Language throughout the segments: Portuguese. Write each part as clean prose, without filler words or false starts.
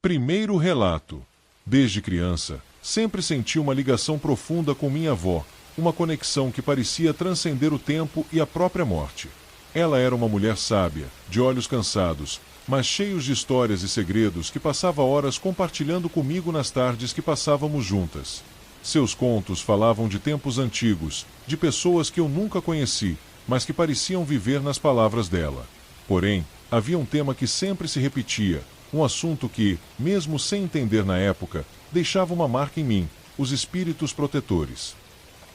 Primeiro relato. Desde criança, sempre senti uma ligação profunda com minha avó, uma conexão que parecia transcender o tempo e a própria morte. Ela era uma mulher sábia, de olhos cansados, mas cheios de histórias e segredos que passava horas compartilhando comigo nas tardes que passávamos juntas. Seus contos falavam de tempos antigos, de pessoas que eu nunca conheci, mas que pareciam viver nas palavras dela. Porém, havia um tema que sempre se repetia, um assunto que, mesmo sem entender na época, deixava uma marca em mim: os espíritos protetores.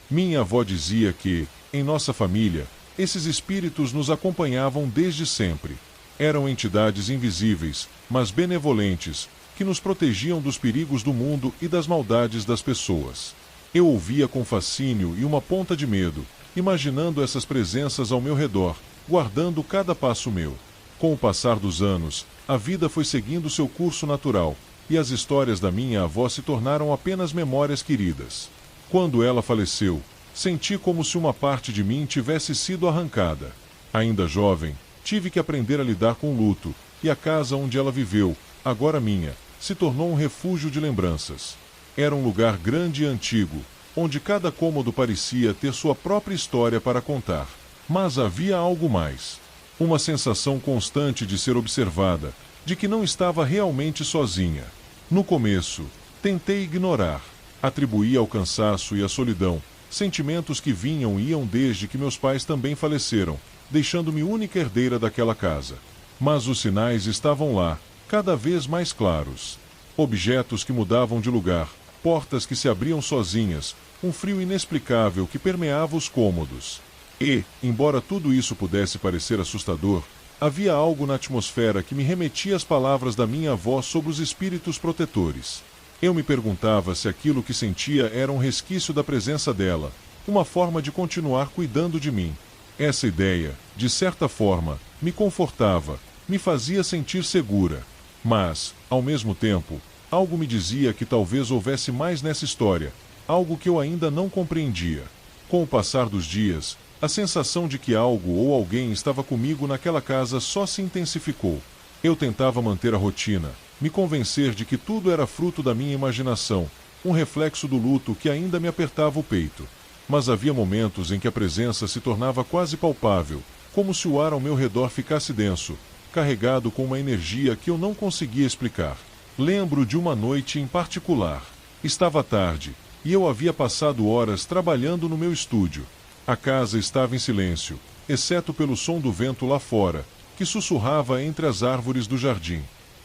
Minha avó dizia que, em nossa família, esses espíritos nos acompanhavam desde sempre. Eram entidades invisíveis, mas benevolentes, que nos protegiam dos perigos do mundo e das maldades das pessoas. Eu ouvia com fascínio e uma ponta de medo, imaginando essas presenças ao meu redor, guardando cada passo meu. Com o passar dos anos, a vida foi seguindo seu curso natural, e as histórias da minha avó se tornaram apenas memórias queridas. Quando ela faleceu, senti como se uma parte de mim tivesse sido arrancada. Ainda jovem, tive que aprender a lidar com o luto, e a casa onde ela viveu, agora minha, se tornou um refúgio de lembranças. Era um lugar grande e antigo, onde cada cômodo parecia ter sua própria história para contar. Mas havia algo mais. Uma sensação constante de ser observada, de que não estava realmente sozinha. No começo, tentei ignorar. Atribuía ao cansaço e à solidão, sentimentos que vinham e iam desde que meus pais também faleceram, deixando-me única herdeira daquela casa. Mas os sinais estavam lá, cada vez mais claros. Objetos que mudavam de lugar, portas que se abriam sozinhas, um frio inexplicável que permeava os cômodos. E, embora tudo isso pudesse parecer assustador, havia algo na atmosfera que me remetia às palavras da minha avó sobre os espíritos protetores. Eu me perguntava se aquilo que sentia era um resquício da presença dela, uma forma de continuar cuidando de mim. Essa ideia, de certa forma, me confortava, me fazia sentir segura. Mas, ao mesmo tempo, algo me dizia que talvez houvesse mais nessa história, algo que eu ainda não compreendia. Com o passar dos dias, a sensação de que algo ou alguém estava comigo naquela casa só se intensificou. Eu tentava manter a rotina, me convencer de que tudo era fruto da minha imaginação, um reflexo do luto que ainda me apertava o peito. Mas havia momentos em que a presença se tornava quase palpável, como se o ar ao meu redor ficasse denso, carregado com uma energia que eu não conseguia explicar. Lembro de uma noite em particular. Estava tarde, e eu havia passado horas trabalhando no meu estúdio. A casa estava em silêncio, exceto pelo som do vento lá fora, que sussurrava entre as árvores do jardim.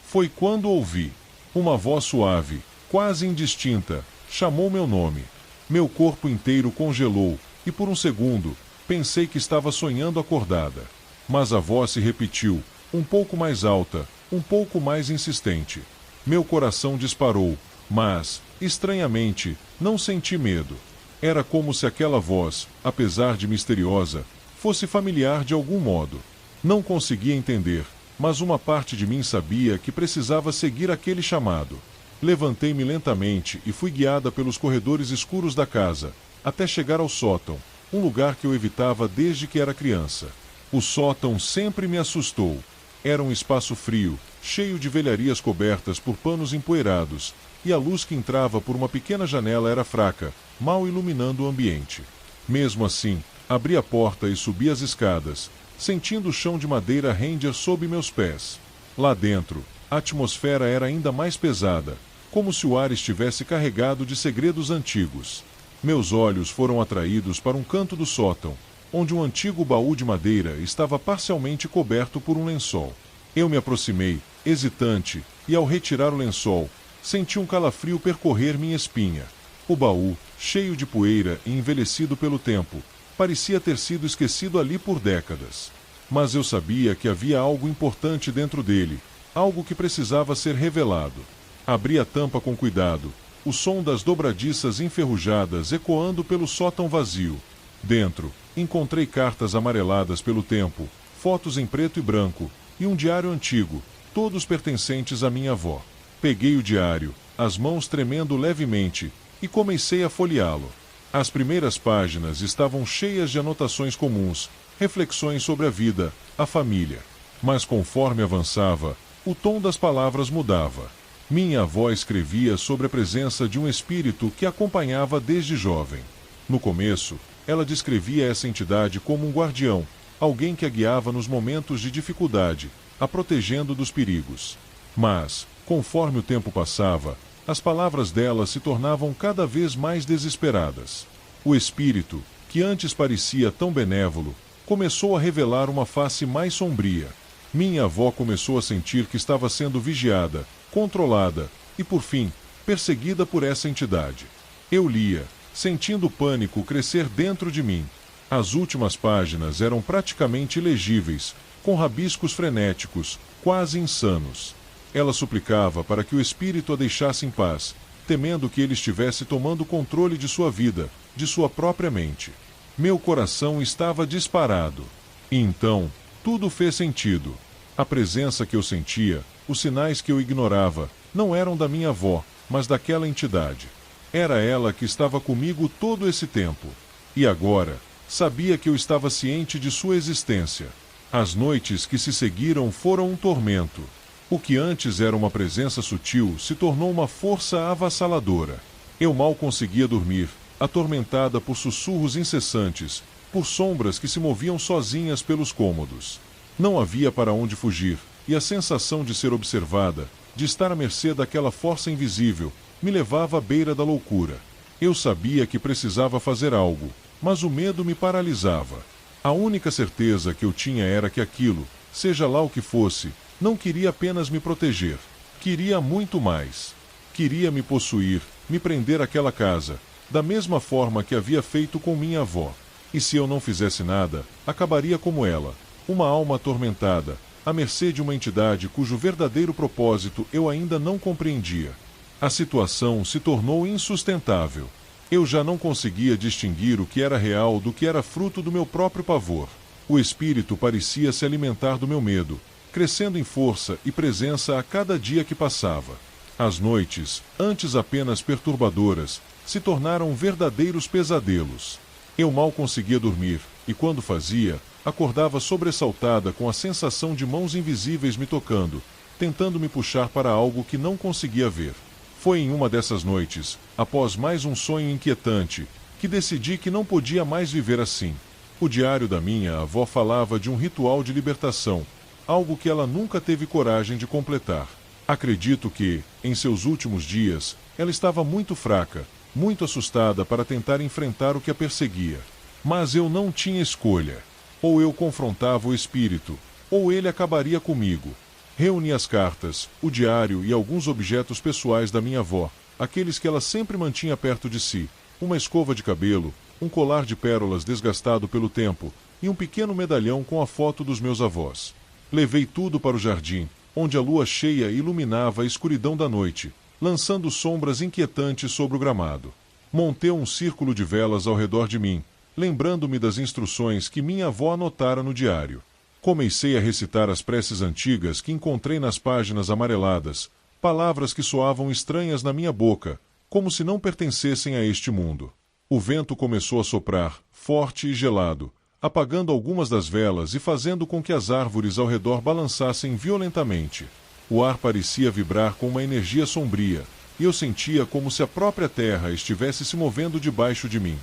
Foi quando ouvi. Uma voz suave, quase indistinta, chamou meu nome. Meu corpo inteiro congelou, e por um segundo, pensei que estava sonhando acordada. Mas a voz se repetiu, um pouco mais alta, um pouco mais insistente. Meu coração disparou, mas, estranhamente, não senti medo. Era como se aquela voz, apesar de misteriosa, fosse familiar de algum modo. Não conseguia entender, mas uma parte de mim sabia que precisava seguir aquele chamado. Levantei-me lentamente e fui guiada pelos corredores escuros da casa, até chegar ao sótão, um lugar que eu evitava desde que era criança. O sótão sempre me assustou. Era um espaço frio, cheio de velharias cobertas por panos empoeirados, e a luz que entrava por uma pequena janela era fraca, mal iluminando o ambiente. Mesmo assim, abri a porta e subi as escadas, sentindo o chão de madeira render sob meus pés. Lá dentro, a atmosfera era ainda mais pesada, como se o ar estivesse carregado de segredos antigos. Meus olhos foram atraídos para um canto do sótão, onde um antigo baú de madeira estava parcialmente coberto por um lençol. Eu me aproximei, hesitante, e ao retirar o lençol, senti um calafrio percorrer minha espinha. O baú, cheio de poeira e envelhecido pelo tempo, parecia ter sido esquecido ali por décadas. Mas eu sabia que havia algo importante dentro dele, algo que precisava ser revelado. Abri a tampa com cuidado, o som das dobradiças enferrujadas ecoando pelo sótão vazio. Dentro, encontrei cartas amareladas pelo tempo, fotos em preto e branco, e um diário antigo, todos pertencentes à minha avó. Peguei o diário, as mãos tremendo levemente, e comecei a folheá-lo. As primeiras páginas estavam cheias de anotações comuns, reflexões sobre a vida, a família. Mas conforme avançava, o tom das palavras mudava. Minha avó escrevia sobre a presença de um espírito que a acompanhava desde jovem. No começo, ela descrevia essa entidade como um guardião, alguém que a guiava nos momentos de dificuldade, a protegendo dos perigos. Mas, conforme o tempo passava, as palavras dela se tornavam cada vez mais desesperadas. O espírito, que antes parecia tão benévolo, começou a revelar uma face mais sombria. Minha avó começou a sentir que estava sendo vigiada, controlada e, por fim, perseguida por essa entidade. Eu lia, sentindo o pânico crescer dentro de mim. As últimas páginas eram praticamente ilegíveis, com rabiscos frenéticos, quase insanos. Ela suplicava para que o espírito a deixasse em paz, temendo que ele estivesse tomando controle de sua vida, de sua própria mente. Meu coração estava disparado. E então, tudo fez sentido. A presença que eu sentia, os sinais que eu ignorava, não eram da minha avó, mas daquela entidade. Era ela que estava comigo todo esse tempo. E agora, sabia que eu estava ciente de sua existência. As noites que se seguiram foram um tormento. O que antes era uma presença sutil se tornou uma força avassaladora. Eu mal conseguia dormir, atormentada por sussurros incessantes, por sombras que se moviam sozinhas pelos cômodos. Não havia para onde fugir, e a sensação de ser observada, de estar à mercê daquela força invisível, me levava à beira da loucura. Eu sabia que precisava fazer algo, mas o medo me paralisava. A única certeza que eu tinha era que aquilo, seja lá o que fosse, não queria apenas me proteger. Queria muito mais. Queria me possuir, me prender àquela casa, da mesma forma que havia feito com minha avó. E se eu não fizesse nada, acabaria como ela, uma alma atormentada, à mercê de uma entidade cujo verdadeiro propósito eu ainda não compreendia. A situação se tornou insustentável. Eu já não conseguia distinguir o que era real do que era fruto do meu próprio pavor. O espírito parecia se alimentar do meu medo, crescendo em força e presença a cada dia que passava. As noites, antes apenas perturbadoras, se tornaram verdadeiros pesadelos. Eu mal conseguia dormir, e quando fazia, acordava sobressaltada com a sensação de mãos invisíveis me tocando, tentando me puxar para algo que não conseguia ver. Foi em uma dessas noites, após mais um sonho inquietante, que decidi que não podia mais viver assim. O diário da minha avó falava de um ritual de libertação, algo que ela nunca teve coragem de completar. Acredito que, em seus últimos dias, ela estava muito fraca, muito assustada para tentar enfrentar o que a perseguia. Mas eu não tinha escolha. Ou eu confrontava o espírito, ou ele acabaria comigo. Reuni as cartas, o diário e alguns objetos pessoais da minha avó, aqueles que ela sempre mantinha perto de si, uma escova de cabelo, um colar de pérolas desgastado pelo tempo e um pequeno medalhão com a foto dos meus avós. Levei tudo para o jardim, onde a lua cheia iluminava a escuridão da noite, lançando sombras inquietantes sobre o gramado. Montei um círculo de velas ao redor de mim, lembrando-me das instruções que minha avó anotara no diário. Comecei a recitar as preces antigas que encontrei nas páginas amareladas, palavras que soavam estranhas na minha boca, como se não pertencessem a este mundo. O vento começou a soprar, forte e gelado, apagando algumas das velas e fazendo com que as árvores ao redor balançassem violentamente. O ar parecia vibrar com uma energia sombria, e eu sentia como se a própria terra estivesse se movendo debaixo de mim.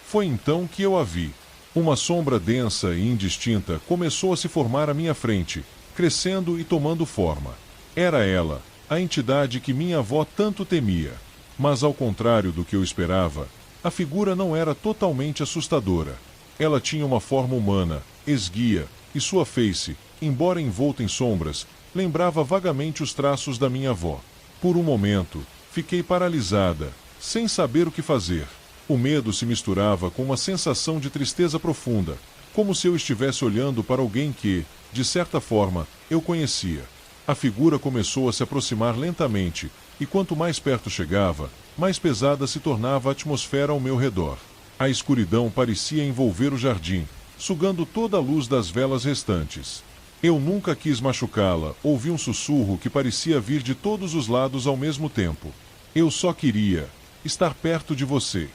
Foi então que eu a vi. Uma sombra densa e indistinta começou a se formar à minha frente, crescendo e tomando forma. Era ela, a entidade que minha avó tanto temia. Mas ao contrário do que eu esperava, a figura não era totalmente assustadora. Ela tinha uma forma humana, esguia, e sua face, embora envolta em sombras, lembrava vagamente os traços da minha avó. Por um momento, fiquei paralisada, sem saber o que fazer. O medo se misturava com uma sensação de tristeza profunda, como se eu estivesse olhando para alguém que, de certa forma, eu conhecia. A figura começou a se aproximar lentamente, e quanto mais perto chegava, mais pesada se tornava a atmosfera ao meu redor. A escuridão parecia envolver o jardim, sugando toda a luz das velas restantes. Eu nunca quis machucá-la, ouvi um sussurro que parecia vir de todos os lados ao mesmo tempo. Eu só queria estar perto de você.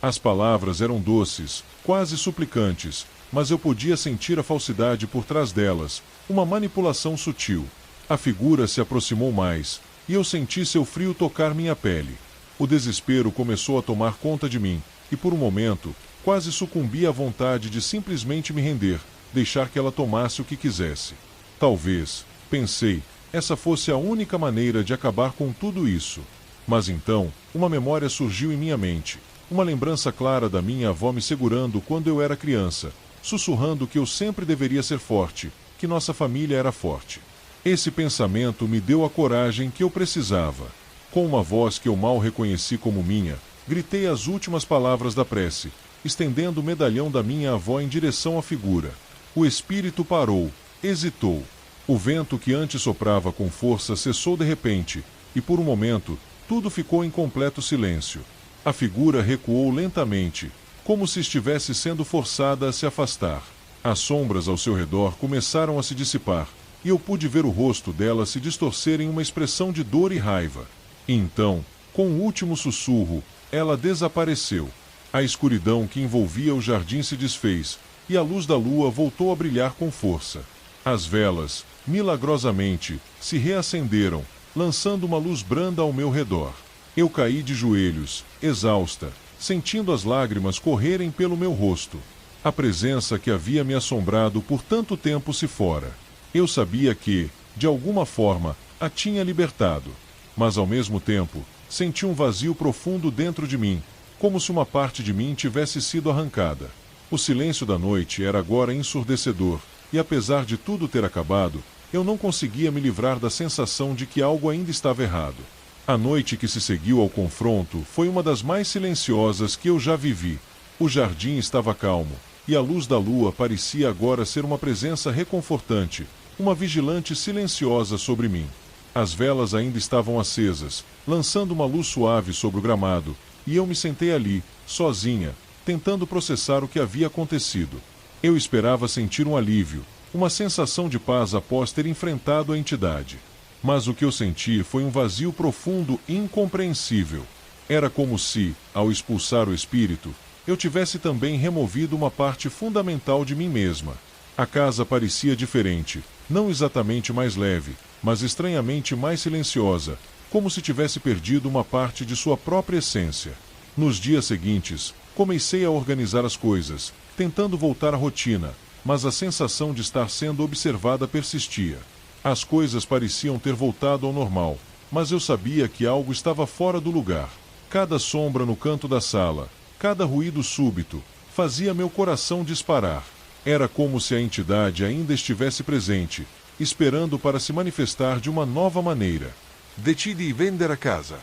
As palavras eram doces, quase suplicantes, mas eu podia sentir a falsidade por trás delas, uma manipulação sutil. A figura se aproximou mais, e eu senti seu frio tocar minha pele. O desespero começou a tomar conta de mim, e por um momento, quase sucumbi à vontade de simplesmente me render, deixar que ela tomasse o que quisesse. Talvez, pensei, essa fosse a única maneira de acabar com tudo isso. Mas então, uma memória surgiu em minha mente, uma lembrança clara da minha avó me segurando quando eu era criança, sussurrando que eu sempre deveria ser forte, que nossa família era forte. Esse pensamento me deu a coragem que eu precisava. Com uma voz que eu mal reconheci como minha, gritei as últimas palavras da prece, estendendo o medalhão da minha avó em direção à figura. O espírito parou, hesitou. O vento que antes soprava com força cessou de repente, e por um momento, tudo ficou em completo silêncio. A figura recuou lentamente, como se estivesse sendo forçada a se afastar. As sombras ao seu redor começaram a se dissipar, e eu pude ver o rosto dela se distorcer em uma expressão de dor e raiva. E então, com o último sussurro, ela desapareceu. A escuridão que envolvia o jardim se desfez, e a luz da lua voltou a brilhar com força. As velas, milagrosamente, se reacenderam, lançando uma luz branda ao meu redor. Eu caí de joelhos, exausta, sentindo as lágrimas correrem pelo meu rosto. A presença que havia me assombrado por tanto tempo se fora. Eu sabia que, de alguma forma, a tinha libertado. Mas ao mesmo tempo, senti um vazio profundo dentro de mim, como se uma parte de mim tivesse sido arrancada. O silêncio da noite era agora ensurdecedor, e apesar de tudo ter acabado, eu não conseguia me livrar da sensação de que algo ainda estava errado. A noite que se seguiu ao confronto foi uma das mais silenciosas que eu já vivi. O jardim estava calmo, e a luz da lua parecia agora ser uma presença reconfortante, uma vigilante silenciosa sobre mim. As velas ainda estavam acesas, lançando uma luz suave sobre o gramado, e eu me sentei ali, sozinha, tentando processar o que havia acontecido. Eu esperava sentir um alívio, uma sensação de paz após ter enfrentado a entidade. Mas o que eu senti foi um vazio profundo e incompreensível. Era como se, ao expulsar o espírito, eu tivesse também removido uma parte fundamental de mim mesma. A casa parecia diferente, não exatamente mais leve, mas estranhamente mais silenciosa, como se tivesse perdido uma parte de sua própria essência. Nos dias seguintes, comecei a organizar as coisas, tentando voltar à rotina, mas a sensação de estar sendo observada persistia. As coisas pareciam ter voltado ao normal, mas eu sabia que algo estava fora do lugar. Cada sombra no canto da sala, cada ruído súbito, fazia meu coração disparar. Era como se a entidade ainda estivesse presente, esperando para se manifestar de uma nova maneira. Decidi vender a casa.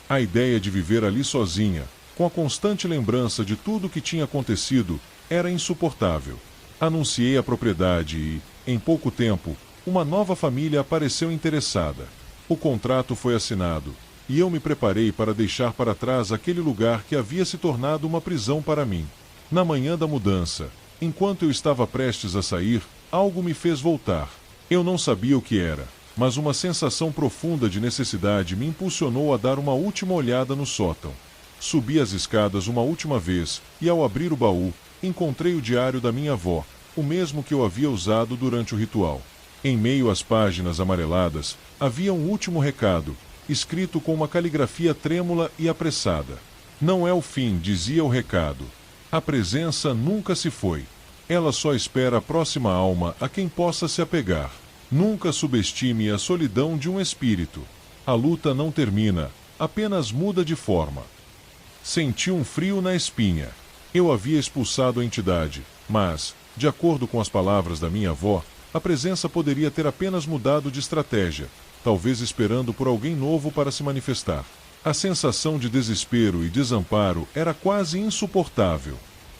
A ideia de viver ali sozinha, com a constante lembrança de tudo o que tinha acontecido, era insuportável. Anunciei a propriedade e, em pouco tempo, uma nova família apareceu interessada. O contrato foi assinado, e eu me preparei para deixar para trás aquele lugar que havia se tornado uma prisão para mim. Na manhã da mudança, enquanto eu estava prestes a sair, algo me fez voltar. Eu não sabia o que era, mas uma sensação profunda de necessidade me impulsionou a dar uma última olhada no sótão. Subi as escadas uma última vez, e ao abrir o baú, encontrei o diário da minha avó, o mesmo que eu havia usado durante o ritual. Em meio às páginas amareladas, havia um último recado, escrito com uma caligrafia trêmula e apressada. Não é o fim, dizia o recado. A presença nunca se foi. Ela só espera a próxima alma a quem possa se apegar. Nunca subestime a solidão de um espírito. A luta não termina, apenas muda de forma. Senti um frio na espinha. Eu havia expulsado a entidade, mas, de acordo com as palavras da minha avó, a presença poderia ter apenas mudado de estratégia, talvez esperando por alguém novo para se manifestar. A sensação de desespero e desamparo era quase insuportável.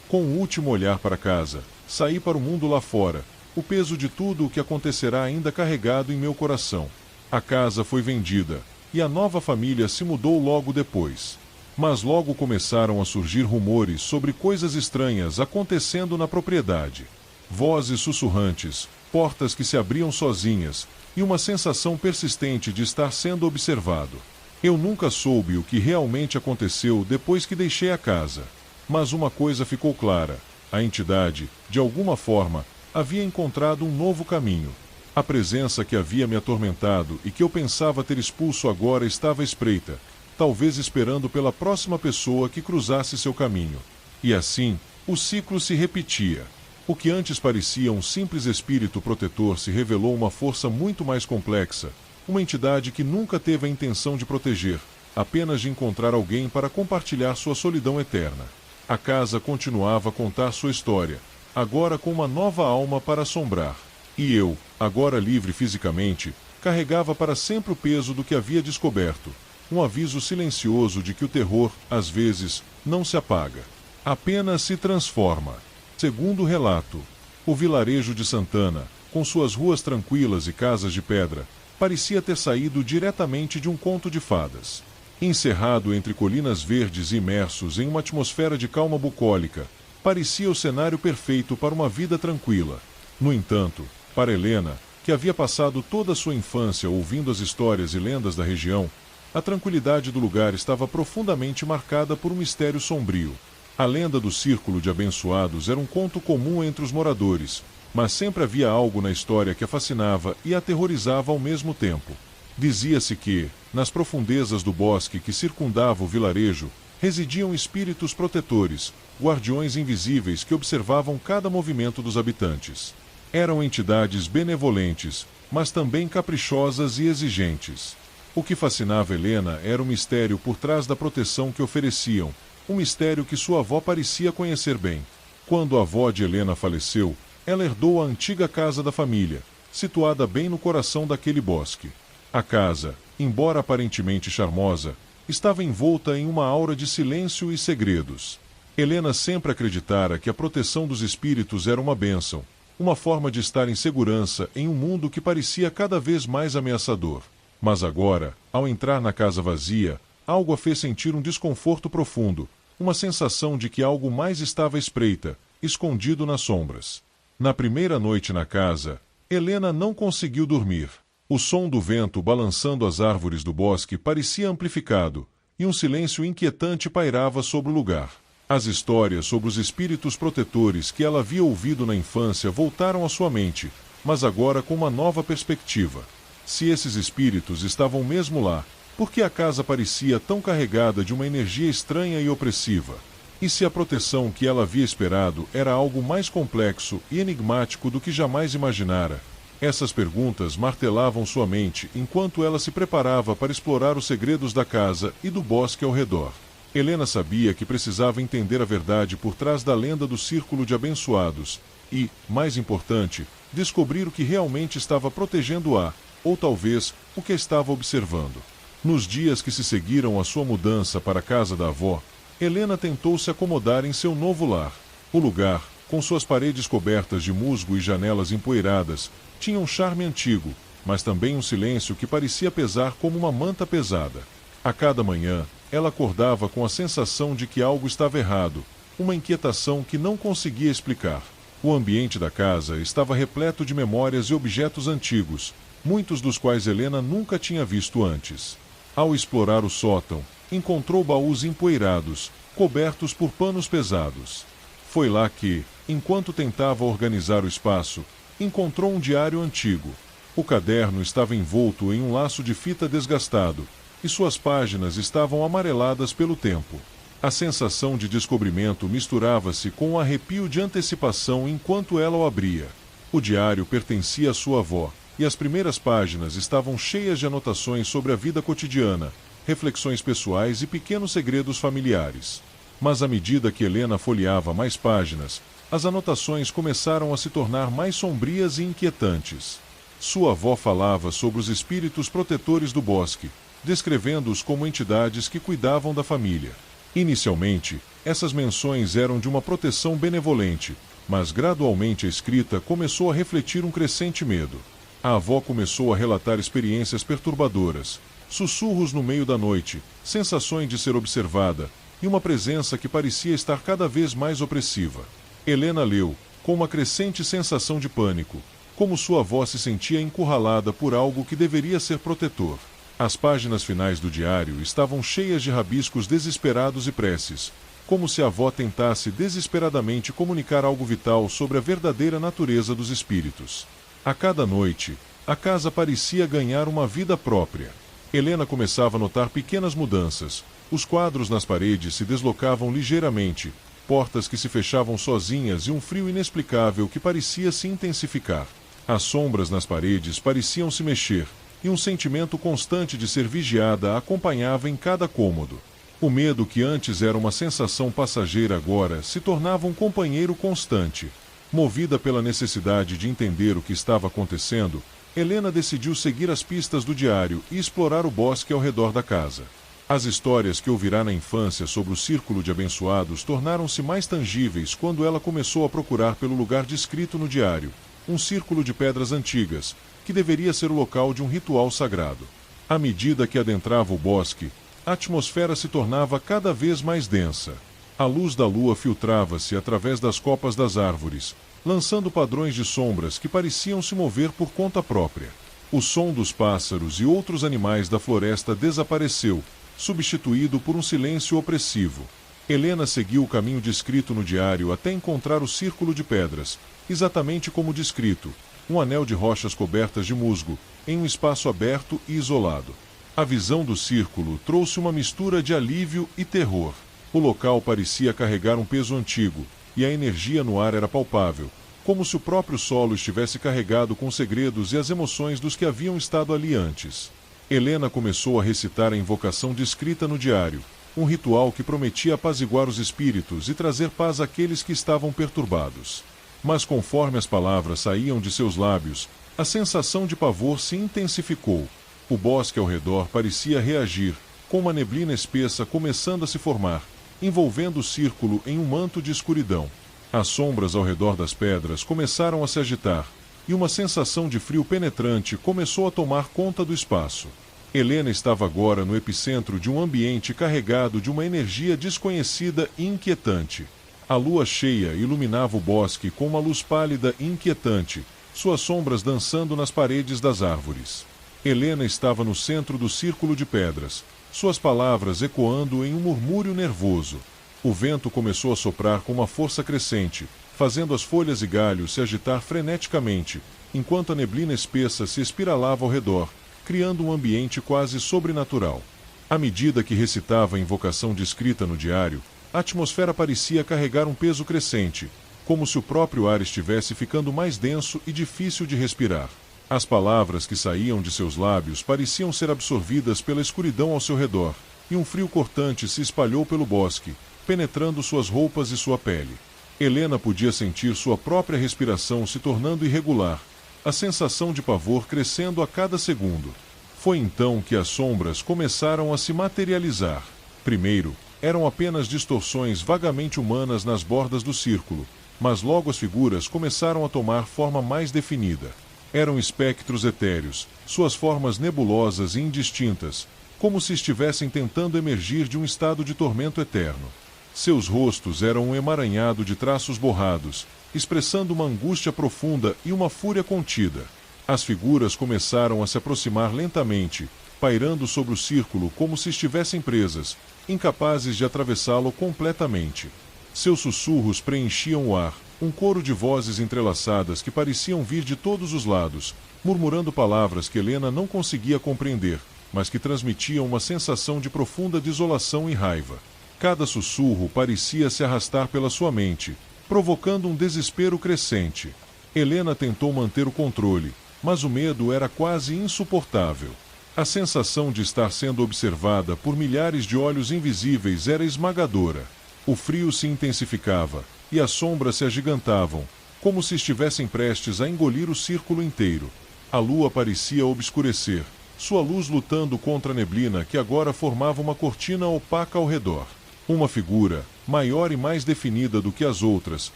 Com o último olhar para casa, saí para o mundo lá fora, o peso de tudo o que acontecerá ainda carregado em meu coração. A casa foi vendida, e a nova família se mudou logo depois. Mas logo começaram a surgir rumores sobre coisas estranhas acontecendo na propriedade. Vozes sussurrantes, portas que se abriam sozinhas, e uma sensação persistente de estar sendo observado. Eu nunca soube o que realmente aconteceu depois que deixei a casa. Mas uma coisa ficou clara: a entidade, de alguma forma, havia encontrado um novo caminho. A presença que havia me atormentado e que eu pensava ter expulso agora estava à espreita, talvez esperando pela próxima pessoa que cruzasse seu caminho. E assim, o ciclo se repetia. O que antes parecia um simples espírito protetor se revelou uma força muito mais complexa, uma entidade que nunca teve a intenção de proteger, apenas de encontrar alguém para compartilhar sua solidão eterna. A casa continuava a contar sua história, agora com uma nova alma para assombrar. E eu, agora livre fisicamente, carregava para sempre o peso do que havia descoberto, um aviso silencioso de que o terror, às vezes, não se apaga, apenas se transforma. Segundo o relato, o vilarejo de Santana, com suas ruas tranquilas e casas de pedra, parecia ter saído diretamente de um conto de fadas. Encerrado entre colinas verdes e imersos em uma atmosfera de calma bucólica, parecia o cenário perfeito para uma vida tranquila. No entanto, para Helena, que havia passado toda a sua infância ouvindo as histórias e lendas da região, a tranquilidade do lugar estava profundamente marcada por um mistério sombrio. A lenda do Círculo de Abençoados era um conto comum entre os moradores, mas sempre havia algo na história que a fascinava e a aterrorizava ao mesmo tempo. Dizia-se que, nas profundezas do bosque que circundava o vilarejo, residiam espíritos protetores, guardiões invisíveis que observavam cada movimento dos habitantes. Eram entidades benevolentes, mas também caprichosas e exigentes. O que fascinava Helena era o mistério por trás da proteção que ofereciam, um mistério que sua avó parecia conhecer bem. Quando a avó de Helena faleceu, ela herdou a antiga casa da família, situada bem no coração daquele bosque. A casa, embora aparentemente charmosa, estava envolta em uma aura de silêncio e segredos. Helena sempre acreditara que a proteção dos espíritos era uma bênção, uma forma de estar em segurança em um mundo que parecia cada vez mais ameaçador. Mas agora, ao entrar na casa vazia, algo a fez sentir um desconforto profundo, uma sensação de que algo mais estava à espreita, escondido nas sombras. Na primeira noite na casa, Helena não conseguiu dormir. O som do vento balançando as árvores do bosque parecia amplificado, e um silêncio inquietante pairava sobre o lugar. As histórias sobre os espíritos protetores que ela havia ouvido na infância voltaram à sua mente, mas agora com uma nova perspectiva. Se esses espíritos estavam mesmo lá, por que a casa parecia tão carregada de uma energia estranha e opressiva? E se a proteção que ela havia esperado era algo mais complexo e enigmático do que jamais imaginara? Essas perguntas martelavam sua mente enquanto ela se preparava para explorar os segredos da casa e do bosque ao redor. Helena sabia que precisava entender a verdade por trás da lenda do Círculo de Abençoados e, mais importante, descobrir o que realmente estava protegendo-a, ou talvez o que estava observando. Nos dias que se seguiram à sua mudança para a casa da avó, Helena tentou se acomodar em seu novo lar. O lugar, com suas paredes cobertas de musgo e janelas empoeiradas, tinha um charme antigo, mas também um silêncio que parecia pesar como uma manta pesada. A cada manhã, ela acordava com a sensação de que algo estava errado, uma inquietação que não conseguia explicar. O ambiente da casa estava repleto de memórias e objetos antigos, muitos dos quais Helena nunca tinha visto antes. Ao explorar o sótão, encontrou baús empoeirados, cobertos por panos pesados. Foi lá que, enquanto tentava organizar o espaço, encontrou um diário antigo. O caderno estava envolto em um laço de fita desgastado, e suas páginas estavam amareladas pelo tempo. A sensação de descobrimento misturava-se com um arrepio de antecipação enquanto ela o abria. O diário pertencia à sua avó, e as primeiras páginas estavam cheias de anotações sobre a vida cotidiana, reflexões pessoais e pequenos segredos familiares. Mas à medida que Helena folheava mais páginas, as anotações começaram a se tornar mais sombrias e inquietantes. Sua avó falava sobre os espíritos protetores do bosque, descrevendo-os como entidades que cuidavam da família. Inicialmente, essas menções eram de uma proteção benevolente, mas gradualmente a escrita começou a refletir um crescente medo. A avó começou a relatar experiências perturbadoras, sussurros no meio da noite, sensações de ser observada, e uma presença que parecia estar cada vez mais opressiva. Helena leu, com uma crescente sensação de pânico, como sua avó se sentia encurralada por algo que deveria ser protetor. As páginas finais do diário estavam cheias de rabiscos desesperados e preces, como se a avó tentasse desesperadamente comunicar algo vital sobre a verdadeira natureza dos espíritos. A cada noite, a casa parecia ganhar uma vida própria. Helena começava a notar pequenas mudanças. Os quadros nas paredes se deslocavam ligeiramente, portas que se fechavam sozinhas e um frio inexplicável que parecia se intensificar. As sombras nas paredes pareciam se mexer, e um sentimento constante de ser vigiada a acompanhava em cada cômodo. O medo que antes era uma sensação passageira agora se tornava um companheiro constante. Movida pela necessidade de entender o que estava acontecendo, Helena decidiu seguir as pistas do diário e explorar o bosque ao redor da casa. As histórias que ouvirá na infância sobre o Círculo de Abençoados tornaram-se mais tangíveis quando ela começou a procurar pelo lugar descrito no diário, um círculo de pedras antigas, que deveria ser o local de um ritual sagrado. À medida que adentrava o bosque, a atmosfera se tornava cada vez mais densa. A luz da lua filtrava-se através das copas das árvores, lançando padrões de sombras que pareciam se mover por conta própria. O som dos pássaros e outros animais da floresta desapareceu, substituído por um silêncio opressivo. Helena seguiu o caminho descrito no diário até encontrar o círculo de pedras, exatamente como descrito, um anel de rochas cobertas de musgo, em um espaço aberto e isolado. A visão do círculo trouxe uma mistura de alívio e terror. O local parecia carregar um peso antigo, e a energia no ar era palpável, como se o próprio solo estivesse carregado com os segredos e as emoções dos que haviam estado ali antes. Helena começou a recitar a invocação descrita no diário, um ritual que prometia apaziguar os espíritos e trazer paz àqueles que estavam perturbados. Mas conforme as palavras saíam de seus lábios, a sensação de pavor se intensificou. O bosque ao redor parecia reagir, com uma neblina espessa começando a se formar, envolvendo o círculo em um manto de escuridão. As sombras ao redor das pedras começaram a se agitar, e uma sensação de frio penetrante começou a tomar conta do espaço. Helena estava agora no epicentro de um ambiente carregado de uma energia desconhecida e inquietante. A lua cheia iluminava o bosque com uma luz pálida e inquietante, suas sombras dançando nas paredes das árvores. Helena estava no centro do círculo de pedras, suas palavras ecoando em um murmúrio nervoso. O vento começou a soprar com uma força crescente, fazendo as folhas e galhos se agitar freneticamente, enquanto a neblina espessa se espiralava ao redor, criando um ambiente quase sobrenatural. À medida que recitava a invocação descrita no diário, a atmosfera parecia carregar um peso crescente, como se o próprio ar estivesse ficando mais denso e difícil de respirar. As palavras que saíam de seus lábios pareciam ser absorvidas pela escuridão ao seu redor, e um frio cortante se espalhou pelo bosque, penetrando suas roupas e sua pele. Helena podia sentir sua própria respiração se tornando irregular, a sensação de pavor crescendo a cada segundo. Foi então que as sombras começaram a se materializar. Primeiro, eram apenas distorções vagamente humanas nas bordas do círculo, mas logo as figuras começaram a tomar forma mais definida. Eram espectros etéreos, suas formas nebulosas e indistintas, como se estivessem tentando emergir de um estado de tormento eterno. Seus rostos eram um emaranhado de traços borrados, expressando uma angústia profunda e uma fúria contida. As figuras começaram a se aproximar lentamente, pairando sobre o círculo como se estivessem presas, incapazes de atravessá-lo completamente. Seus sussurros preenchiam o ar, um coro de vozes entrelaçadas que pareciam vir de todos os lados, murmurando palavras que Helena não conseguia compreender, mas que transmitiam uma sensação de profunda desolação e raiva. Cada sussurro parecia se arrastar pela sua mente, provocando um desespero crescente. Helena tentou manter o controle, mas o medo era quase insuportável. A sensação de estar sendo observada por milhares de olhos invisíveis era esmagadora. O frio se intensificava, e as sombras se agigantavam, como se estivessem prestes a engolir o círculo inteiro. A lua parecia obscurecer, sua luz lutando contra a neblina que agora formava uma cortina opaca ao redor. Uma figura, maior e mais definida do que as outras,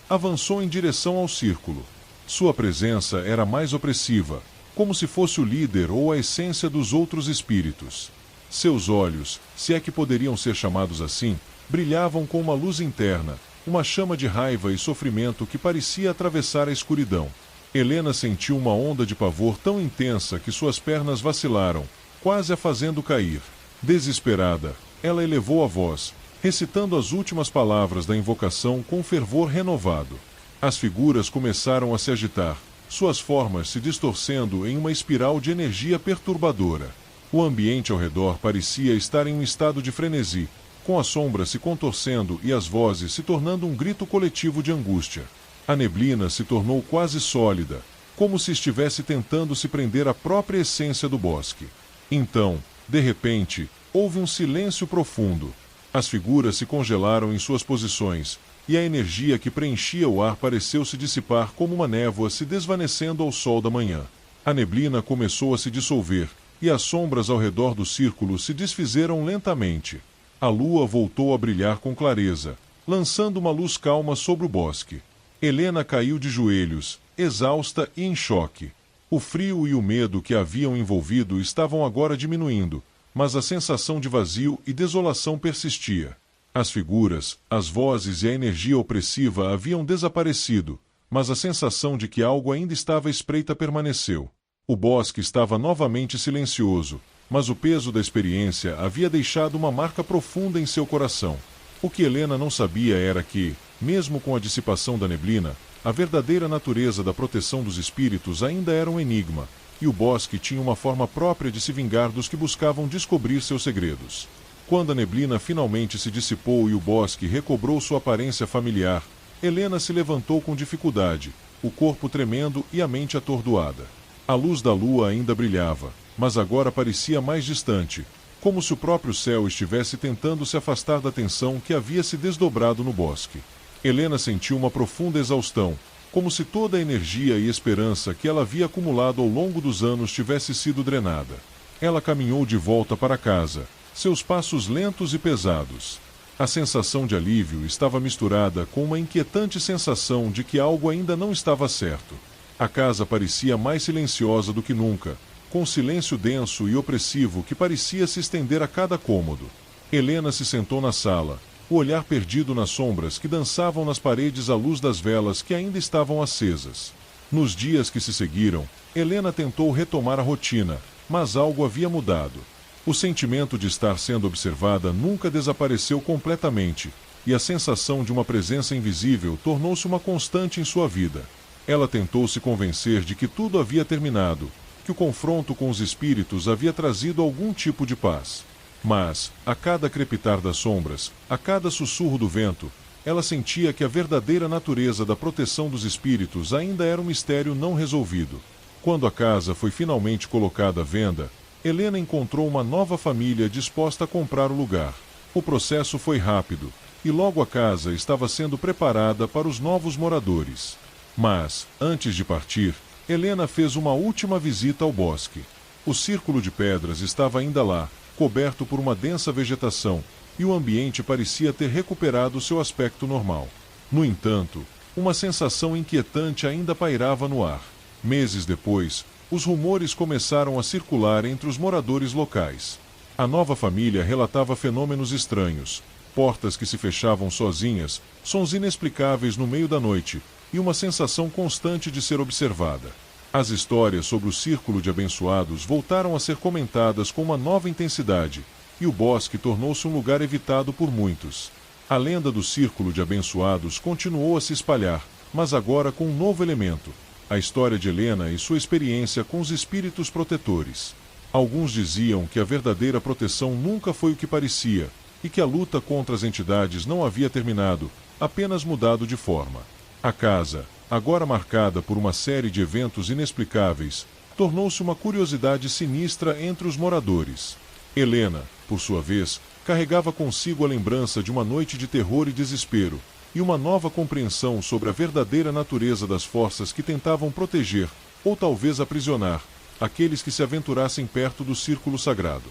avançou em direção ao círculo. Sua presença era mais opressiva, como se fosse o líder ou a essência dos outros espíritos. Seus olhos, se é que poderiam ser chamados assim, brilhavam com uma luz interna, uma chama de raiva e sofrimento que parecia atravessar a escuridão. Helena sentiu uma onda de pavor tão intensa que suas pernas vacilaram, quase a fazendo cair. Desesperada, ela elevou a voz, recitando as últimas palavras da invocação com fervor renovado. As figuras começaram a se agitar, suas formas se distorcendo em uma espiral de energia perturbadora. O ambiente ao redor parecia estar em um estado de frenesi, com as sombras se contorcendo e as vozes se tornando um grito coletivo de angústia. A neblina se tornou quase sólida, como se estivesse tentando se prender à própria essência do bosque. Então, de repente, houve um silêncio profundo. As figuras se congelaram em suas posições, e a energia que preenchia o ar pareceu se dissipar como uma névoa se desvanecendo ao sol da manhã. A neblina começou a se dissolver, e as sombras ao redor do círculo se desfizeram lentamente. A lua voltou a brilhar com clareza, lançando uma luz calma sobre o bosque. Helena caiu de joelhos, exausta e em choque. O frio e o medo que a haviam envolvido estavam agora diminuindo, mas a sensação de vazio e desolação persistia. As figuras, as vozes e a energia opressiva haviam desaparecido, mas a sensação de que algo ainda estava à espreita permaneceu. O bosque estava novamente silencioso, mas o peso da experiência havia deixado uma marca profunda em seu coração. O que Helena não sabia era que, mesmo com a dissipação da neblina, a verdadeira natureza da proteção dos espíritos ainda era um enigma, e o bosque tinha uma forma própria de se vingar dos que buscavam descobrir seus segredos. Quando a neblina finalmente se dissipou e o bosque recobrou sua aparência familiar, Helena se levantou com dificuldade, o corpo tremendo e a mente atordoada. A luz da lua ainda brilhava, mas agora parecia mais distante, como se o próprio céu estivesse tentando se afastar da tensão que havia se desdobrado no bosque. Helena sentiu uma profunda exaustão, como se toda a energia e esperança que ela havia acumulado ao longo dos anos tivesse sido drenada. Ela caminhou de volta para casa, seus passos lentos e pesados. A sensação de alívio estava misturada com uma inquietante sensação de que algo ainda não estava certo. A casa parecia mais silenciosa do que nunca, com um silêncio denso e opressivo que parecia se estender a cada cômodo. Helena se sentou na sala, o olhar perdido nas sombras que dançavam nas paredes à luz das velas que ainda estavam acesas. Nos dias que se seguiram, Helena tentou retomar a rotina, mas algo havia mudado. O sentimento de estar sendo observada nunca desapareceu completamente, e a sensação de uma presença invisível tornou-se uma constante em sua vida. Ela tentou se convencer de que tudo havia terminado, que o confronto com os espíritos havia trazido algum tipo de paz. Mas, a cada crepitar das sombras, a cada sussurro do vento, ela sentia que a verdadeira natureza da proteção dos espíritos ainda era um mistério não resolvido. Quando a casa foi finalmente colocada à venda, Helena encontrou uma nova família disposta a comprar o lugar. O processo foi rápido, e logo a casa estava sendo preparada para os novos moradores. Mas, antes de partir, Helena fez uma última visita ao bosque. O círculo de pedras estava ainda lá, coberto por uma densa vegetação, e o ambiente parecia ter recuperado seu aspecto normal. No entanto, uma sensação inquietante ainda pairava no ar. Meses depois, os rumores começaram a circular entre os moradores locais. A nova família relatava fenômenos estranhos, portas que se fechavam sozinhas, sons inexplicáveis no meio da noite, e uma sensação constante de ser observada. As histórias sobre o círculo de abençoados voltaram a ser comentadas com uma nova intensidade, e o bosque tornou-se um lugar evitado por muitos. A lenda do círculo de abençoados continuou a se espalhar, mas agora com um novo elemento: a história de Helena e sua experiência com os espíritos protetores. Alguns diziam que a verdadeira proteção nunca foi o que parecia, e que a luta contra as entidades não havia terminado, apenas mudado de forma. A casa, agora marcada por uma série de eventos inexplicáveis, tornou-se uma curiosidade sinistra entre os moradores. Helena, por sua vez, carregava consigo a lembrança de uma noite de terror e desespero, e uma nova compreensão sobre a verdadeira natureza das forças que tentavam proteger, ou talvez aprisionar, aqueles que se aventurassem perto do círculo sagrado.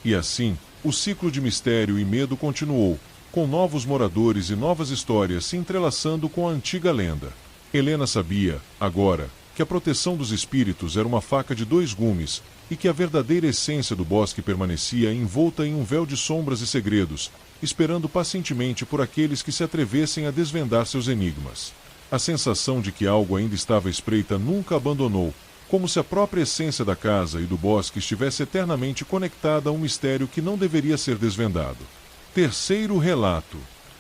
E assim, o ciclo de mistério e medo continuou, com novos moradores e novas histórias se entrelaçando com a antiga lenda. Helena sabia, agora, que a proteção dos espíritos era uma faca de dois gumes, e que a verdadeira essência do bosque permanecia envolta em um véu de sombras e segredos, esperando pacientemente por aqueles que se atrevessem a desvendar seus enigmas. A sensação de que algo ainda estava à espreita nunca abandonou, como se a própria essência da casa e do bosque estivesse eternamente conectada a um mistério que não deveria ser desvendado. Terceiro relato.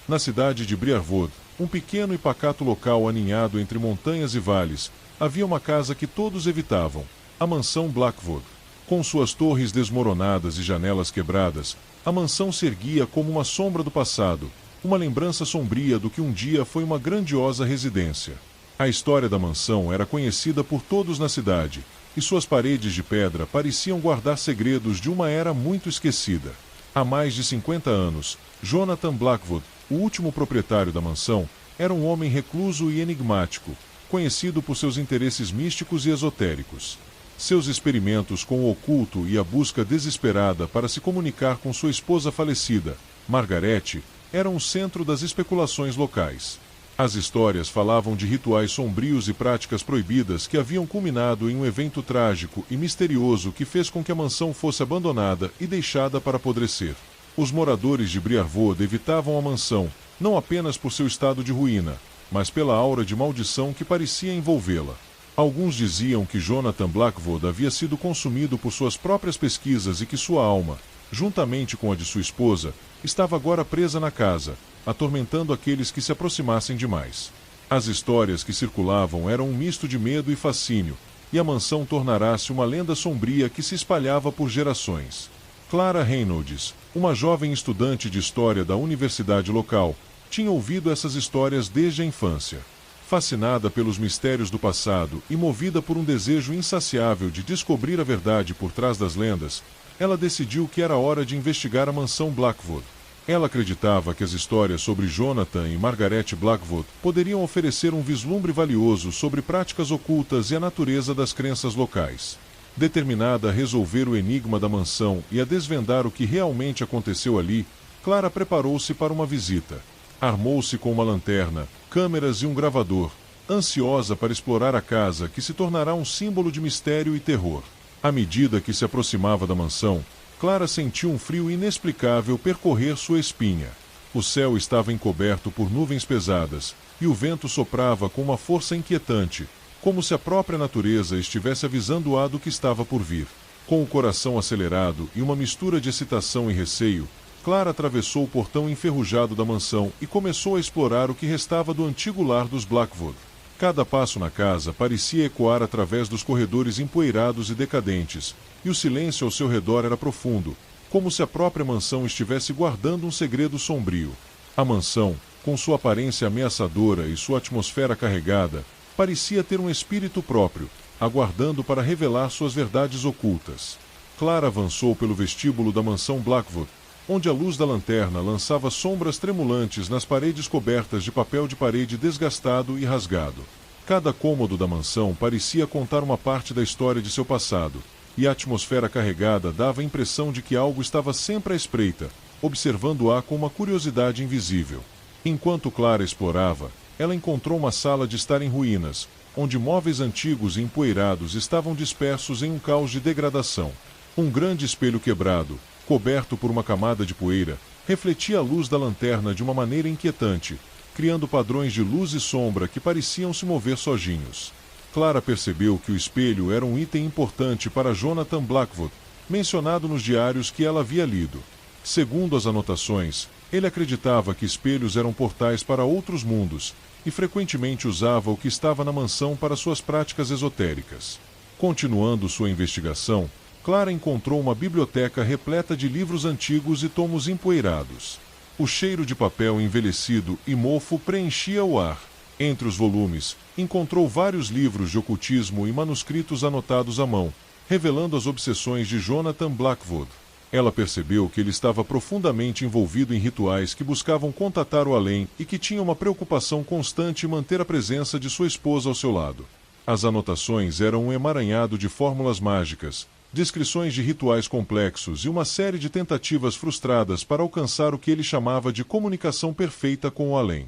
Na cidade de Briarwood, um pequeno e pacato local aninhado entre montanhas e vales, havia uma casa que todos evitavam, a mansão Blackwood. Com suas torres desmoronadas e janelas quebradas, a mansão se erguia como uma sombra do passado, uma lembrança sombria do que um dia foi uma grandiosa residência. A história da mansão era conhecida por todos na cidade, e suas paredes de pedra pareciam guardar segredos de uma era muito esquecida. Há mais de 50 anos, Jonathan Blackwood, o último proprietário da mansão, era um homem recluso e enigmático, conhecido por seus interesses místicos e esotéricos. Seus experimentos com o oculto e a busca desesperada para se comunicar com sua esposa falecida, Margaret, eram o centro das especulações locais. As histórias falavam de rituais sombrios e práticas proibidas que haviam culminado em um evento trágico e misterioso que fez com que a mansão fosse abandonada e deixada para apodrecer. Os moradores de Briarwood evitavam a mansão, não apenas por seu estado de ruína, mas pela aura de maldição que parecia envolvê-la. Alguns diziam que Jonathan Blackwood havia sido consumido por suas próprias pesquisas e que sua alma, juntamente com a de sua esposa, estava agora presa na casa, atormentando aqueles que se aproximassem demais. As histórias que circulavam eram um misto de medo e fascínio, e a mansão tornara-se uma lenda sombria que se espalhava por gerações. Clara Reynolds, uma jovem estudante de história da universidade local, tinha ouvido essas histórias desde a infância. Fascinada pelos mistérios do passado e movida por um desejo insaciável de descobrir a verdade por trás das lendas, ela decidiu que era hora de investigar a mansão Blackwood. Ela acreditava que as histórias sobre Jonathan e Margaret Blackwood poderiam oferecer um vislumbre valioso sobre práticas ocultas e a natureza das crenças locais. Determinada a resolver o enigma da mansão e a desvendar o que realmente aconteceu ali, Clara preparou-se para uma visita. Armou-se com uma lanterna, câmeras e um gravador, ansiosa para explorar a casa que se tornará um símbolo de mistério e terror. À medida que se aproximava da mansão, Clara sentiu um frio inexplicável percorrer sua espinha. O céu estava encoberto por nuvens pesadas, e o vento soprava com uma força inquietante, como se a própria natureza estivesse avisando-a do que estava por vir. Com o coração acelerado e uma mistura de excitação e receio, Clara atravessou o portão enferrujado da mansão e começou a explorar o que restava do antigo lar dos Blackwood. Cada passo na casa parecia ecoar através dos corredores empoeirados e decadentes, e o silêncio ao seu redor era profundo, como se a própria mansão estivesse guardando um segredo sombrio. A mansão, com sua aparência ameaçadora e sua atmosfera carregada, parecia ter um espírito próprio, aguardando para revelar suas verdades ocultas. Clara avançou pelo vestíbulo da mansão Blackwood, onde a luz da lanterna lançava sombras tremulantes nas paredes cobertas de papel de parede desgastado e rasgado. Cada cômodo da mansão parecia contar uma parte da história de seu passado, e a atmosfera carregada dava a impressão de que algo estava sempre à espreita, observando-a com uma curiosidade invisível. Enquanto Clara explorava, ela encontrou uma sala de estar em ruínas, onde móveis antigos e empoeirados estavam dispersos em um caos de degradação. Um grande espelho quebrado, coberto por uma camada de poeira, refletia a luz da lanterna de uma maneira inquietante, criando padrões de luz e sombra que pareciam se mover sozinhos. Clara percebeu que o espelho era um item importante para Jonathan Blackwood, mencionado nos diários que ela havia lido. Segundo as anotações, ele acreditava que espelhos eram portais para outros mundos, e frequentemente usava o que estava na mansão para suas práticas esotéricas. Continuando sua investigação, Clara encontrou uma biblioteca repleta de livros antigos e tomos empoeirados. O cheiro de papel envelhecido e mofo preenchia o ar. Entre os volumes, encontrou vários livros de ocultismo e manuscritos anotados à mão, revelando as obsessões de Jonathan Blackwood. Ela percebeu que ele estava profundamente envolvido em rituais que buscavam contatar o além e que tinha uma preocupação constante em manter a presença de sua esposa ao seu lado. As anotações eram um emaranhado de fórmulas mágicas, descrições de rituais complexos e uma série de tentativas frustradas para alcançar o que ele chamava de comunicação perfeita com o além.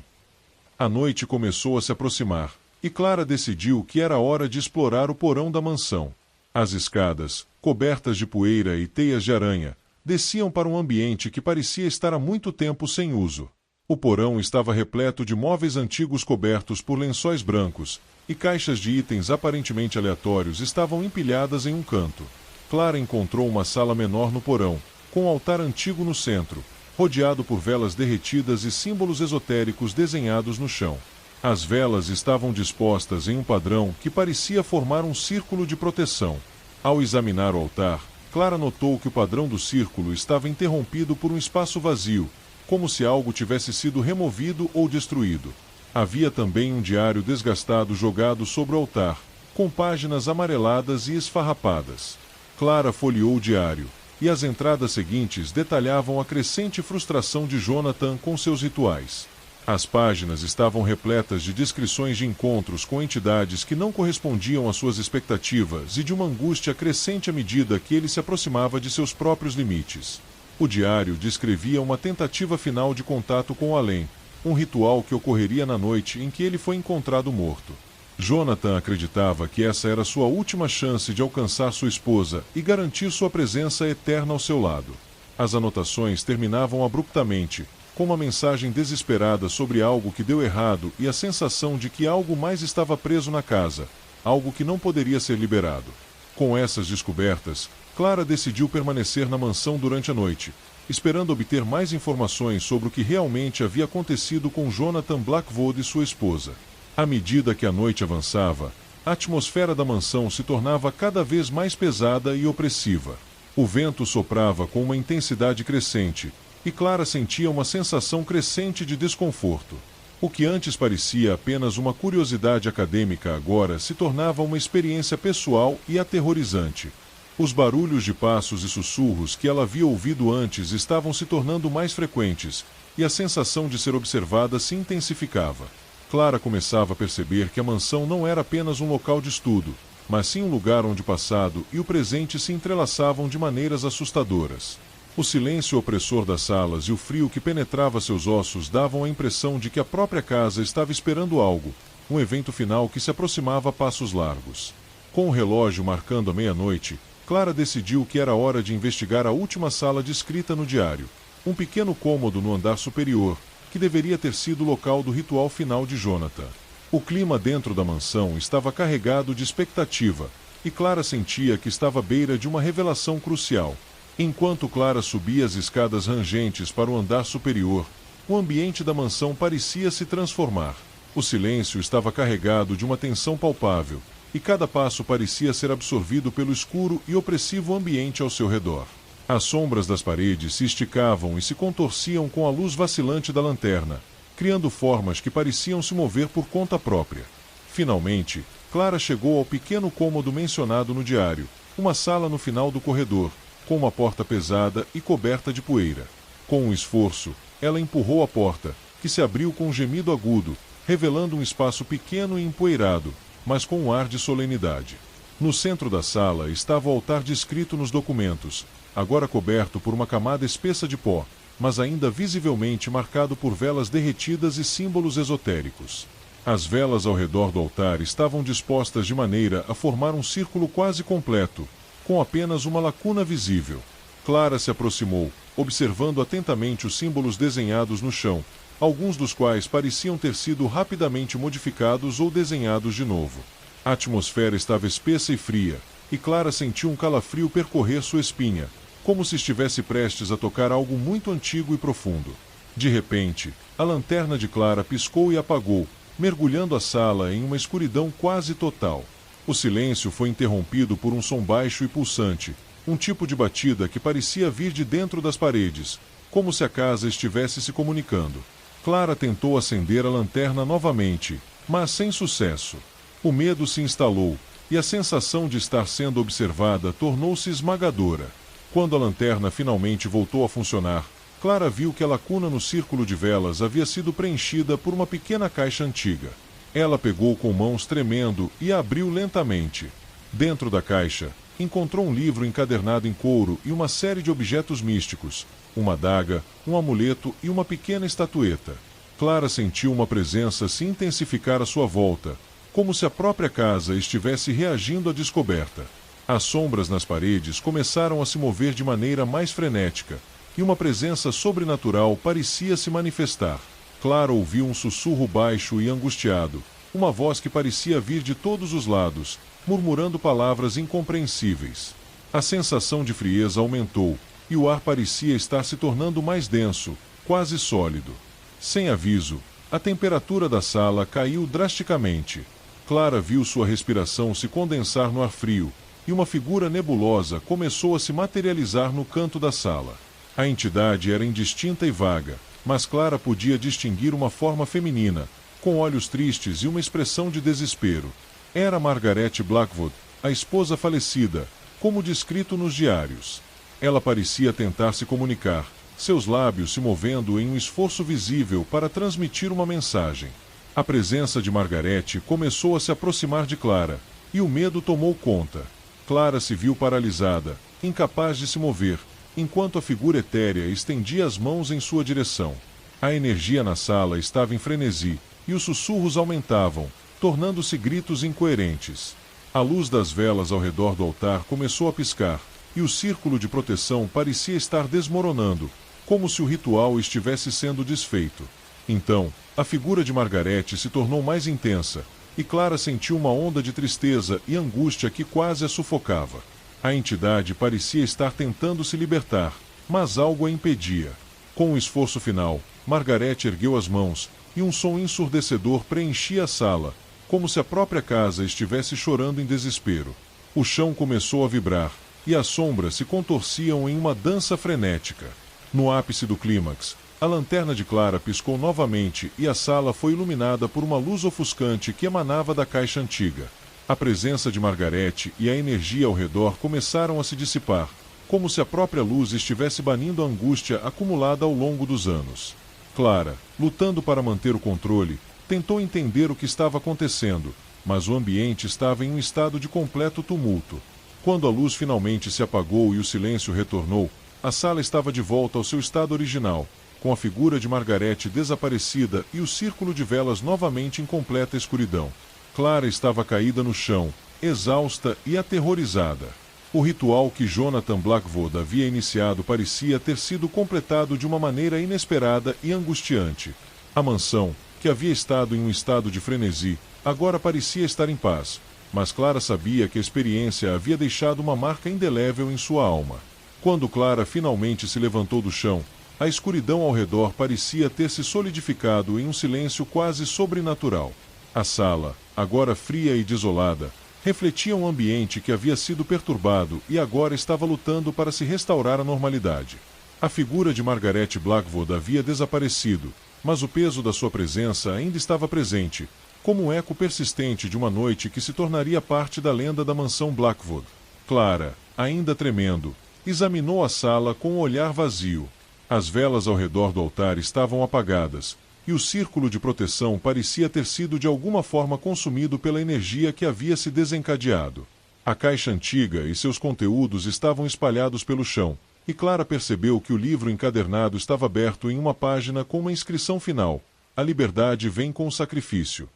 A noite começou a se aproximar, e Clara decidiu que era hora de explorar o porão da mansão. As escadas, cobertas de poeira e teias de aranha, desciam para um ambiente que parecia estar há muito tempo sem uso. O porão estava repleto de móveis antigos cobertos por lençóis brancos, e caixas de itens aparentemente aleatórios estavam empilhadas em um canto. Clara encontrou uma sala menor no porão, com um altar antigo no centro, rodeado por velas derretidas e símbolos esotéricos desenhados no chão. As velas estavam dispostas em um padrão que parecia formar um círculo de proteção. Ao examinar o altar, Clara notou que o padrão do círculo estava interrompido por um espaço vazio, como se algo tivesse sido removido ou destruído. Havia também um diário desgastado jogado sobre o altar, com páginas amareladas e esfarrapadas. Clara folheou o diário, e as entradas seguintes detalhavam a crescente frustração de Jonathan com seus rituais. As páginas estavam repletas de descrições de encontros com entidades que não correspondiam às suas expectativas e de uma angústia crescente à medida que ele se aproximava de seus próprios limites. O diário descrevia uma tentativa final de contato com o além, um ritual que ocorreria na noite em que ele foi encontrado morto. Jonathan acreditava que essa era sua última chance de alcançar sua esposa e garantir sua presença eterna ao seu lado. As anotações terminavam abruptamente, com uma mensagem desesperada sobre algo que deu errado e a sensação de que algo mais estava preso na casa, algo que não poderia ser liberado. Com essas descobertas, Clara decidiu permanecer na mansão durante a noite, esperando obter mais informações sobre o que realmente havia acontecido com Jonathan Blackwood e sua esposa. À medida que a noite avançava, a atmosfera da mansão se tornava cada vez mais pesada e opressiva. O vento soprava com uma intensidade crescente, e Clara sentia uma sensação crescente de desconforto. O que antes parecia apenas uma curiosidade acadêmica agora se tornava uma experiência pessoal e aterrorizante. Os barulhos de passos e sussurros que ela havia ouvido antes estavam se tornando mais frequentes, e a sensação de ser observada se intensificava. Clara começava a perceber que a mansão não era apenas um local de estudo, mas sim um lugar onde o passado e o presente se entrelaçavam de maneiras assustadoras. O silêncio opressor das salas e o frio que penetrava seus ossos davam a impressão de que a própria casa estava esperando algo, um evento final que se aproximava a passos largos. Com o relógio marcando a meia-noite, Clara decidiu que era hora de investigar a última sala descrita no diário, um pequeno cômodo no andar superior, que deveria ter sido o local do ritual final de Jonathan. O clima dentro da mansão estava carregado de expectativa, e Clara sentia que estava à beira de uma revelação crucial. Enquanto Clara subia as escadas rangentes para o andar superior, o ambiente da mansão parecia se transformar. O silêncio estava carregado de uma tensão palpável, e cada passo parecia ser absorvido pelo escuro e opressivo ambiente ao seu redor. As sombras das paredes se esticavam e se contorciam com a luz vacilante da lanterna, criando formas que pareciam se mover por conta própria. Finalmente, Clara chegou ao pequeno cômodo mencionado no diário, uma sala no final do corredor, com uma porta pesada e coberta de poeira. Com um esforço, ela empurrou a porta, que se abriu com um gemido agudo, revelando um espaço pequeno e empoeirado, mas com um ar de solenidade. No centro da sala estava o altar descrito nos documentos, agora coberto por uma camada espessa de pó, mas ainda visivelmente marcado por velas derretidas e símbolos esotéricos. As velas ao redor do altar estavam dispostas de maneira a formar um círculo quase completo, com apenas uma lacuna visível. Clara se aproximou, observando atentamente os símbolos desenhados no chão, alguns dos quais pareciam ter sido rapidamente modificados ou desenhados de novo. A atmosfera estava espessa e fria, e Clara sentiu um calafrio percorrer sua espinha, como se estivesse prestes a tocar algo muito antigo e profundo. De repente, a lanterna de Clara piscou e apagou, mergulhando a sala em uma escuridão quase total. O silêncio foi interrompido por um som baixo e pulsante, um tipo de batida que parecia vir de dentro das paredes, como se a casa estivesse se comunicando. Clara tentou acender a lanterna novamente, mas sem sucesso. O medo se instalou, e a sensação de estar sendo observada tornou-se esmagadora. Quando a lanterna finalmente voltou a funcionar, Clara viu que a lacuna no círculo de velas havia sido preenchida por uma pequena caixa antiga. Ela pegou com mãos tremendo e a abriu lentamente. Dentro da caixa, encontrou um livro encadernado em couro e uma série de objetos místicos, uma adaga, um amuleto e uma pequena estatueta. Clara sentiu uma presença se intensificar à sua volta, como se a própria casa estivesse reagindo à descoberta. As sombras nas paredes começaram a se mover de maneira mais frenética, e uma presença sobrenatural parecia se manifestar. Clara ouviu um sussurro baixo e angustiado, uma voz que parecia vir de todos os lados, murmurando palavras incompreensíveis. A sensação de frieza aumentou, e o ar parecia estar se tornando mais denso, quase sólido. Sem aviso, A temperatura da sala caiu drasticamente. Clara viu sua respiração se condensar no ar frio, e uma figura nebulosa começou a se materializar no canto da sala. A entidade era indistinta e vaga, mas Clara podia distinguir uma forma feminina, com olhos tristes e uma expressão de desespero. Era Margaret Blackwood, a esposa falecida, como descrito nos diários. Ela parecia tentar se comunicar, seus lábios se movendo em um esforço visível para transmitir uma mensagem. A presença de Margaret começou a se aproximar de Clara, e o medo tomou conta. Clara se viu paralisada, incapaz de se mover, enquanto a figura etérea estendia as mãos em sua direção. A energia na sala estava em frenesi, e os sussurros aumentavam, tornando-se gritos incoerentes. A luz das velas ao redor do altar começou a piscar, e o círculo de proteção parecia estar desmoronando, como se o ritual estivesse sendo desfeito. Então, a figura de Margaret se tornou mais intensa, e Clara sentiu uma onda de tristeza e angústia que quase a sufocava. A entidade parecia estar tentando se libertar, mas algo a impedia. Com um esforço final, Margaret ergueu as mãos, e um som ensurdecedor preenchia a sala, como se a própria casa estivesse chorando em desespero. O chão começou a vibrar, e as sombras se contorciam em uma dança frenética. No ápice do clímax, a lanterna de Clara piscou novamente e a sala foi iluminada por uma luz ofuscante que emanava da caixa antiga. A presença de Margaret e a energia ao redor começaram a se dissipar, como se a própria luz estivesse banindo a angústia acumulada ao longo dos anos. Clara, lutando para manter o controle, tentou entender o que estava acontecendo, mas o ambiente estava em um estado de completo tumulto. Quando a luz finalmente se apagou e o silêncio retornou, a sala estava de volta ao seu estado original, com a figura de Margaret desaparecida e o círculo de velas novamente em completa escuridão. Clara estava caída no chão, exausta e aterrorizada. O ritual que Jonathan Blackwood havia iniciado parecia ter sido completado de uma maneira inesperada e angustiante. A mansão, que havia estado em um estado de frenesi, agora parecia estar em paz, mas Clara sabia que a experiência havia deixado uma marca indelével em sua alma. Quando Clara finalmente se levantou do chão, a escuridão ao redor parecia ter se solidificado em um silêncio quase sobrenatural. A sala, agora fria e desolada, refletia um ambiente que havia sido perturbado e agora estava lutando para se restaurar à normalidade. A figura de Margaret Blackwood havia desaparecido, mas o peso da sua presença ainda estava presente, como um eco persistente de uma noite que se tornaria parte da lenda da mansão Blackwood. Clara, ainda tremendo, examinou a sala com um olhar vazio. As velas ao redor do altar estavam apagadas, e o círculo de proteção parecia ter sido de alguma forma consumido pela energia que havia se desencadeado. A caixa antiga e seus conteúdos estavam espalhados pelo chão, e Clara percebeu que o livro encadernado estava aberto em uma página com uma inscrição final: "A liberdade vem com o sacrifício".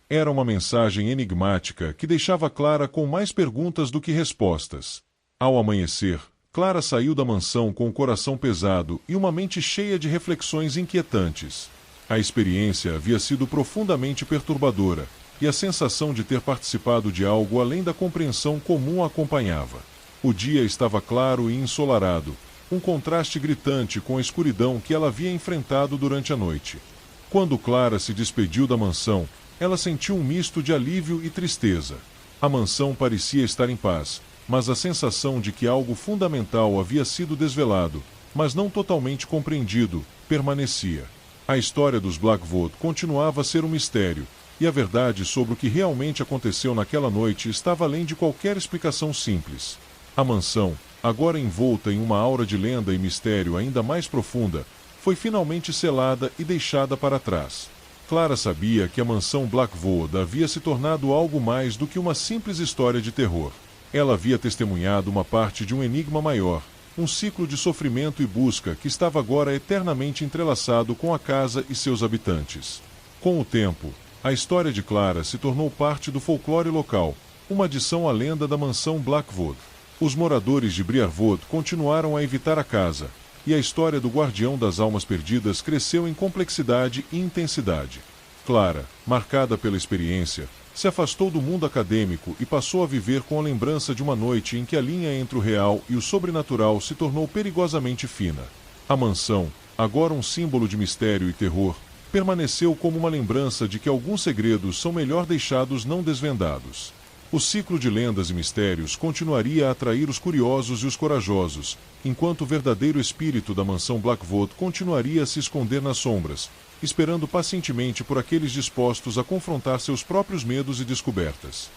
Era uma mensagem enigmática que deixava Clara com mais perguntas do que respostas. Ao amanhecer, Clara saiu da mansão com o coração pesado e uma mente cheia de reflexões inquietantes. A experiência havia sido profundamente perturbadora, e a sensação de ter participado de algo além da compreensão comum a acompanhava. O dia estava claro e ensolarado, um contraste gritante com a escuridão que ela havia enfrentado durante a noite. Quando Clara se despediu da mansão, ela sentiu um misto de alívio e tristeza. A mansão parecia estar em paz, mas a sensação de que algo fundamental havia sido desvelado, mas não totalmente compreendido, permanecia. A história dos Blackwood continuava a ser um mistério, e a verdade sobre o que realmente aconteceu naquela noite estava além de qualquer explicação simples. A mansão, agora envolta em uma aura de lenda e mistério ainda mais profunda, foi finalmente selada e deixada para trás. Clara sabia que a mansão Blackwood havia se tornado algo mais do que uma simples história de terror. Ela havia testemunhado uma parte de um enigma maior, um ciclo de sofrimento e busca que estava agora eternamente entrelaçado com a casa e seus habitantes. Com o tempo, a história de Clara se tornou parte do folclore local, uma adição à lenda da mansão Blackwood. Os moradores de Briarwood continuaram a evitar a casa, e a história do guardião das almas perdidas cresceu em complexidade e intensidade. Clara, marcada pela experiência, se afastou do mundo acadêmico e passou a viver com a lembrança de uma noite em que a linha entre o real e o sobrenatural se tornou perigosamente fina. A mansão, agora um símbolo de mistério e terror, permaneceu como uma lembrança de que alguns segredos são melhor deixados não desvendados. O ciclo de lendas e mistérios continuaria a atrair os curiosos e os corajosos, enquanto o verdadeiro espírito da mansão Blackwood continuaria a se esconder nas sombras, esperando pacientemente por aqueles dispostos a confrontar seus próprios medos e descobertas.